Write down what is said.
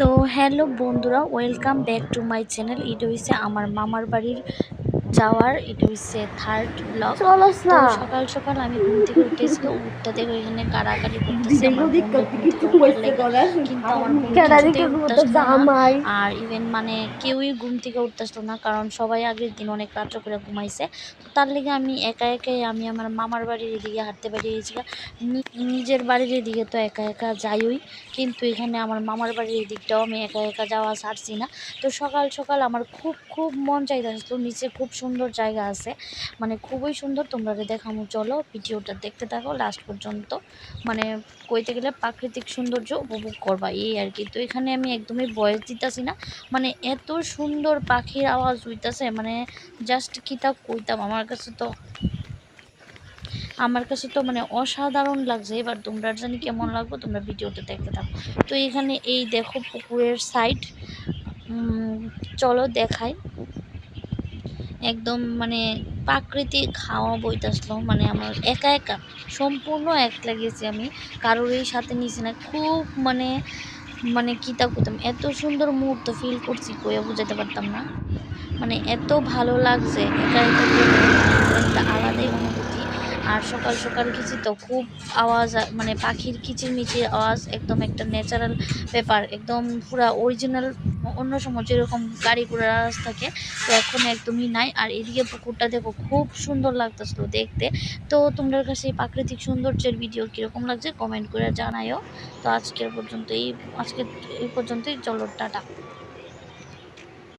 তো হ্যালো বন্ধুরা, welcome back to my channel. এটা হচ্ছে আমার মামার বাড়ির যাওয়ার, এটা হচ্ছে থার্ড ব্লগ। চলস তো না সকাল সকাল আমি ঘুম থেকে উঠেছি, উঠতে দেখো এখানে কাড়াকাড়ি করতেছে দেখো আমার বোনরা ঘুম থেকে উঠার লেগে, কিন্তু আমার বোন কিছুতেই উঠতেছিল না। জামাই আর ইভেন মানে কেউই ঘুম থেকে উঠতেছিল না, কারণ সবাই আগের দিন অনেক রাত্র করে ঘুমাইছে। তো তার লেগে আমি একা একাই আমি আমার মামার বাড়ির এদিকে হাঁটতে বেরিয়েছি। নিজের বাড়ির এদিকে তো একা একা যাইই, কিন্তু এখানে আমার মামার বাড়ির এদিকটাও আমি একা একা যাওয়া ছাড়ছি না। তো সকাল সকাল আমার খুব খুব মন চাইতেছিল, নিচে খুব সুন্দর জায়গা আছে, মানে খুবই সুন্দর। তোমরা দেখামু, চলো ভিডিওটা দেখতে থাকো লাস্ট পর্যন্ত। মানে কইতে গেলে প্রাকৃতিক সৌন্দর্য উপভোগ করবা, এই আর কি। তো এখানে আমি একদমই ভয়েস দিতেছি না, মানে এত সুন্দর পাখির আওয়াজ হইতাছে, মানে জাস্ট কি তা কইতাম। আমার কাছে তো মানে অসাধারণ লাগছে। এবার তোমরা জানি কেমন লাগবে, তোমরা ভিডিওটা দেখতে থাকো। তো এখানে এই দেখো পুকুরের সাইড, চলো দেখাই। একদম মানে প্রাকৃতিক হাওয়া বইতেছিল, মানে আমার একা একা সম্পূর্ণ এক গেছি আমি, কারোরই সাথে নিছি না। খুব মানে মানে কি তা করতাম, এত সুন্দর মুহূর্ত ফিল করছি, কইয়া বুঝাতে পারতাম না। মানে এত ভালো লাগছে একা একা গেলে, মানে এটার একটা আলাদাই অনুভূতি। আর সকাল সকাল গেছি তো খুব আওয়াজ, মানে পাখির কিচিরমিচির আওয়াজ, একদম একটা ন্যাচারাল ব্যাপার, একদম পুরা অরিজিনাল। অন্য সময় যেরকম গাড়ি ঘোড়ার আওয়াজ থাকে, তো এখন একদমই নাই। আর এদিকে পুকুরটা দেখো, খুব সুন্দর লাগতেছিল দেখতে। তো তোমাদের কাছে এই প্রাকৃতিক সৌন্দর্যের ভিডিও কীরকম লাগছে কমেন্ট করে জানাইও। তো আজকে এই পর্যন্তই, চলো টাটা।